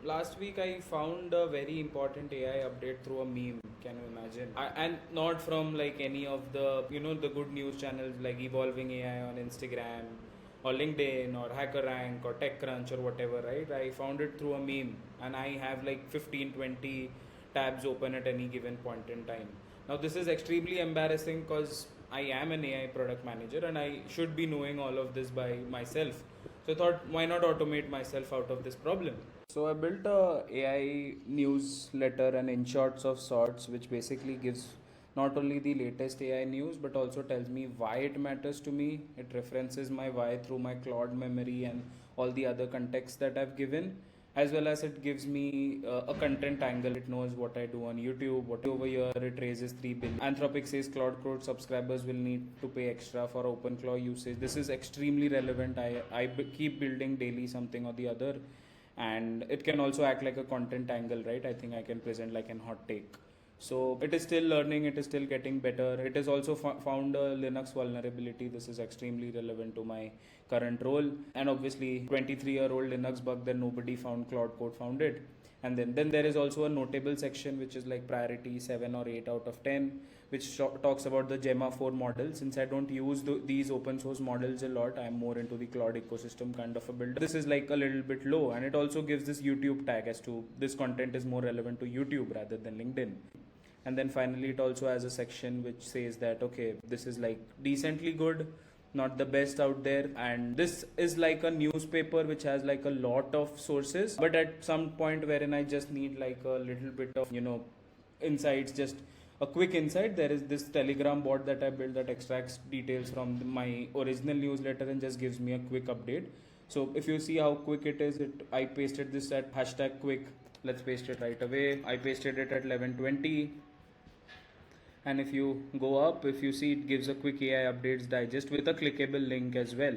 last week I found a very important AI update through a meme. Can you imagine? And not from like any of the the good news channels like Evolving AI on Instagram or LinkedIn or HackerRank or TechCrunch or whatever, right? I found it through a meme, and I have like 15, 20 tabs open at any given point in time. Now this is extremely embarrassing because I am an AI product manager and I should be knowing all of this by myself. So I thought, why not automate myself out of this problem? So I built a AI newsletter and InShots of sorts, which basically gives not only the latest AI news but also tells me why it matters to me. It references my why through my Claude memory and all the other context that I've given, as well as it gives me a content angle. It knows what I do on YouTube, what over here it raises 3 billion. Anthropic says Claude Code subscribers will need to pay extra for OpenClaw usage. This is extremely relevant. I keep building daily something or the other, and it can also act like a content angle, right? I think I can present like an hot take. So it is still learning, it is still getting better. It has also found a Linux vulnerability. This is extremely relevant to my current role. And obviously 23-year-old Linux bug that nobody found, Claude Code found it. And then there is also a notable section which is like priority 7 or 8 out of 10, which talks about the Gemma 4 model. Since I don't use these open source models a lot, I'm more into the Claude ecosystem kind of a builder. This is like a little bit low, and it also gives this YouTube tag as to this content is more relevant to YouTube rather than LinkedIn. And then finally it also has a section which says that okay, this is like decently good, not the best out there, and this is like a newspaper which has like a lot of sources, but at some point wherein I just need like a little bit of insights, just a quick insight. There is this Telegram bot that I built that extracts details from my original newsletter and just gives me a quick update. So if you see how quick it is, I pasted this at #quick. Let's paste it right away. I pasted it at 11:20. And if you go up, if you see, it gives a quick AI updates digest with a clickable link as well.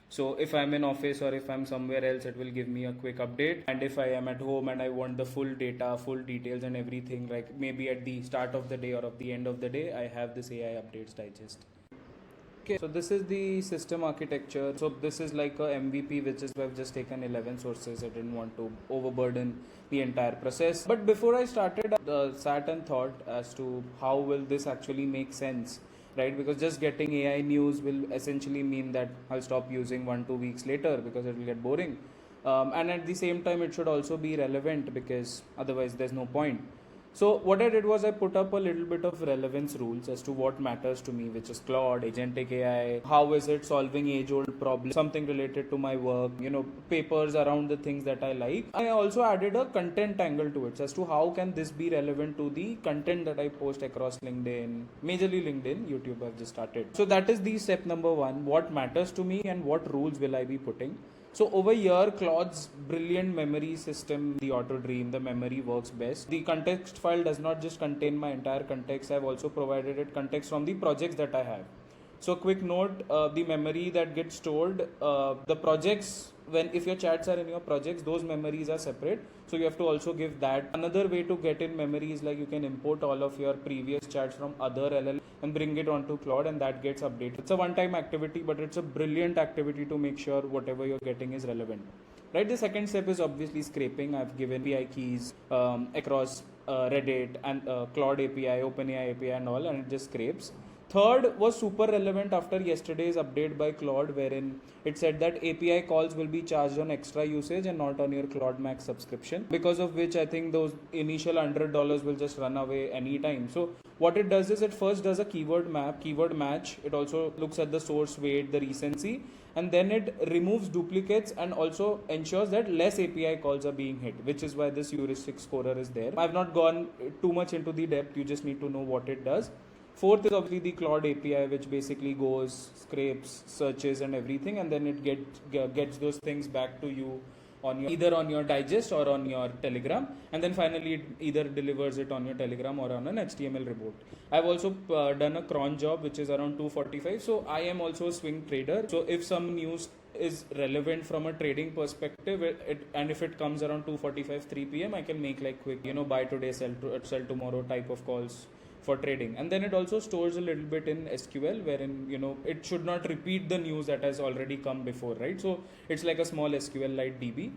So if I'm in office or if I'm somewhere else, it will give me a quick update. And if I am at home and I want the full data, full details and everything, like maybe at the start of the day or at the end of the day, I have this AI updates digest. Okay, so this is the system architecture. So this is like a MVP, which is I've just taken 11 sources. I didn't want to overburden the entire process. But before I started, sat and thought as to how will this actually make sense, right? Because just getting AI news will essentially mean that I'll stop using 1-2 weeks later because it will get boring. And at the same time, it should also be relevant because otherwise there's no point. So what I did was I put up a little bit of relevance rules as to what matters to me, which is Claude, agentic AI, how is it solving age-old problems, something related to my work, papers around the things that I like. I also added a content angle to it as to how can this be relevant to the content that I post across LinkedIn, majorly LinkedIn, YouTube I've just started. So that is the step number 1, what matters to me and what rules will I be putting. So over here, Claude's brilliant memory system, the auto dream, the memory works best. The context file does not just contain my entire context. I've also provided it context from the projects that I have. So quick note, the memory that gets stored, the projects, if your chats are in your projects, those memories are separate. So you have to also give that. Another way to get in memory is like you can import all of your previous chats from other LLM and bring it onto Claude, and that gets updated. It's a one-time activity, but it's a brilliant activity to make sure whatever you're getting is relevant. Right. The second step is obviously scraping. I've given API keys across Reddit and Claude API, OpenAI API and all, and it just scrapes. Third was super relevant after yesterday's update by Claude, wherein it said that API calls will be charged on extra usage and not on your Claude Max subscription, because of which I think those initial $100 will just run away anytime. So what it does is it first does a keyword map, keyword match. It also looks at the source weight, the recency, and then it removes duplicates and also ensures that less API calls are being hit, which is why this heuristic scorer is there. I've not gone too much into the depth. You just need to know what it does. Fourth is obviously the Claude API, which basically goes, scrapes, searches and everything, and then it gets those things back to you on either on your digest or on your Telegram, and then finally it either delivers it on your Telegram or on an HTML report. I've also done a cron job, which is around 245. So I am also a swing trader. So if some news is relevant from a trading perspective, and if it comes around 2:45, 3 p.m., I can make like quick, buy today, sell tomorrow type of calls for trading. And then it also stores a little bit in SQL, wherein it should not repeat the news that has already come before, right? So it's like a small SQLite DB.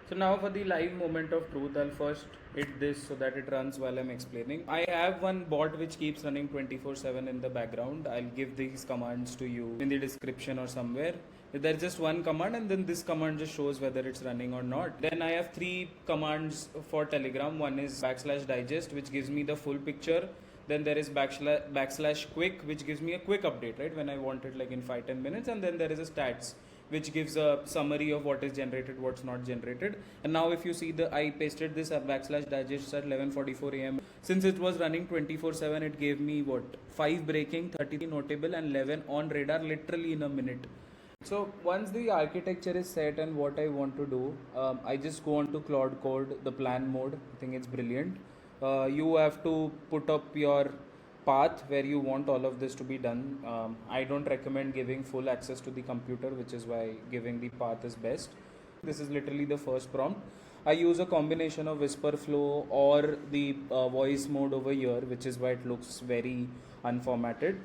So now for the live moment of truth, I'll first hit this so that it runs while I'm explaining. I have one bot which keeps running 24/7 in the background. I'll give these commands to you in the description or somewhere. There's just one command and then this command just shows whether it's running or not. Then I have three commands for Telegram. One is /digest, which gives me the full picture. Then there is /quick, which gives me a quick update, right, when I want it like in 5-10 minutes. And then there is a stats, which gives a summary of what is generated, what's not generated. And now if you see, I pasted this at /digest at 11:44 a.m. Since it was running 24/7, it gave me what, 5 breaking, 33 notable and 11 on radar literally in a minute. So once the architecture is set and what I want to do, I just go on to Claude Code, the plan mode. I think it's brilliant. You have to put up your path where you want all of this to be done. I don't recommend giving full access to the computer, which is why giving the path is best. This is literally the first prompt. I use a combination of whisper flow or the voice mode over here, which is why it looks very unformatted.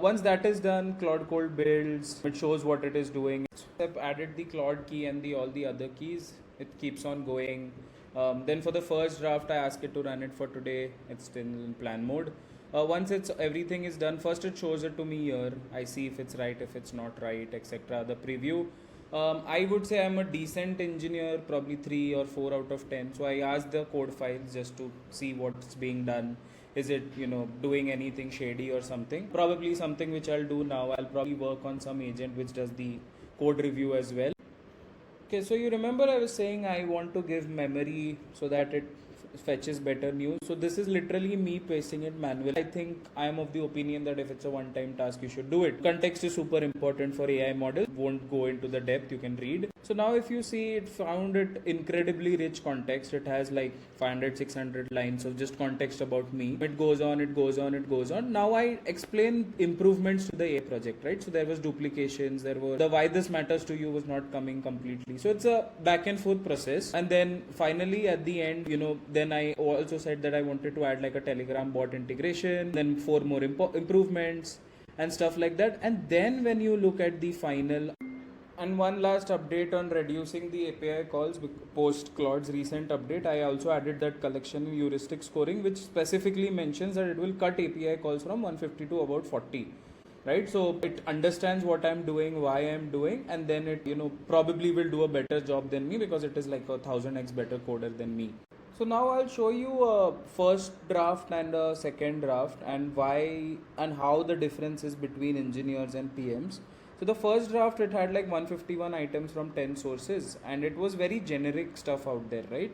Once that is done, Claude Code builds, it shows what it is doing. I've added the Claude key and all the other keys. It keeps on going. Then for the first draft, I ask it to run it for today. It's still in plan mode. Once everything is done, first it shows it to me here. I see if it's right, if it's not right, etc. The preview. I would say I'm a decent engineer, probably 3 or 4 out of 10. So I ask the code files just to see what's being done. Is it, doing anything shady or something? Probably something which I'll do now. I'll probably work on some agent which does the code review as well. Okay, so you remember I was saying I want to give memory so that it fetches better news. So this is literally me pasting it manually. I think I am of the opinion that if it's a one-time task, you should do it. Context is super important for AI models. Won't go into the depth, you can read. So now if you see, it found it incredibly rich context. It has like 500, 600 lines of just context about me. It goes on, it goes on, it goes on. Now I explain improvements to the AI project, right? So there was duplications, there was the why this matters to you was not coming completely. So it's a back and forth process. And then finally at the end, then I also said that I wanted to add like a Telegram bot integration, then 4 more improvements and stuff like that. And then when you look at the final, and one last update on reducing the API calls post Claude's recent update, I also added that collection heuristic scoring, which specifically mentions that it will cut API calls from 150 to about 40. Right, so it understands what I'm doing, why I'm doing, and then it probably will do a better job than me because it is like a 1000x better coder than me. So now I'll show you a first draft and a second draft and why and how the difference is between engineers and PMs. So the first draft, it had like 151 items from 10 sources and it was very generic stuff out there, right?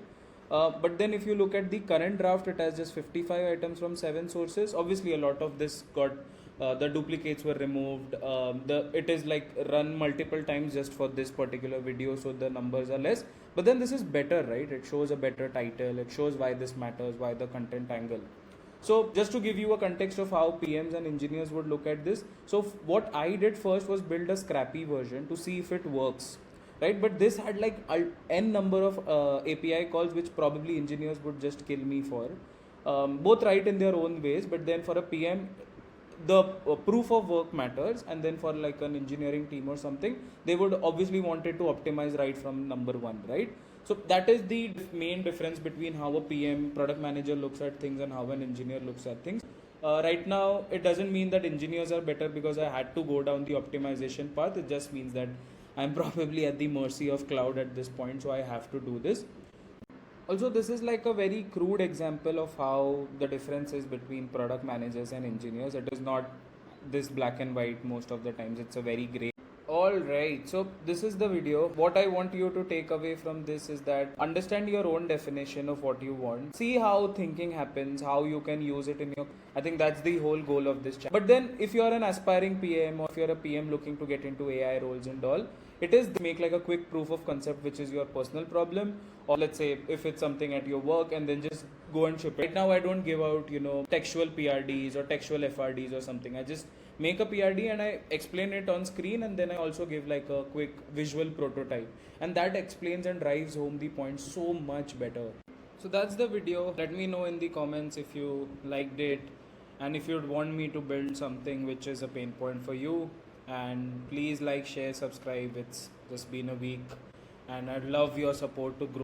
But then if you look at the current draft, it has just 55 items from 7 sources. Obviously a lot of this got the duplicates were removed. It is like run multiple times just for this particular video, so the numbers are less. But then this is better, right? It shows a better title. It shows why this matters, why the content angle. So just to give you a context of how PMs and engineers would look at this. So what I did first was build a scrappy version to see if it works, right? But this had like n number of API calls, which probably engineers would just kill me for. Both right in their own ways, but then for a PM, the proof of work matters, and then for like an engineering team or something, they would obviously wanted to optimize right from number one, right? So that is the main difference between how a PM product manager looks at things and how an engineer looks at things. Right now, it doesn't mean that engineers are better because I had to go down the optimization path. It just means that I'm probably at the mercy of Claude at this point, so I have to do this. Also, this is like a very crude example of how the difference is between product managers and engineers. It is not this black and white most of the times. It's a very gray. Alright, so this is the video. What I want you to take away from this is that understand your own definition of what you want. See how thinking happens, how you can use it in your... I think that's the whole goal of this channel. But then if you're an aspiring PM or if you're a PM looking to get into AI roles and all, it is make like a quick proof of concept, which is your personal problem, or let's say if it's something at your work, and then just go and ship it. Right now I don't give out textual PRDs or textual FRDs or something. I just make a PRD and I explain it on screen, and then I also give like a quick visual prototype, and that explains and drives home the point so much better. So that's the video. Let me know in the comments if you liked it and if you'd want me to build something which is a pain point for you. And please like, share, subscribe. It's just been a week and I'd love your support to grow.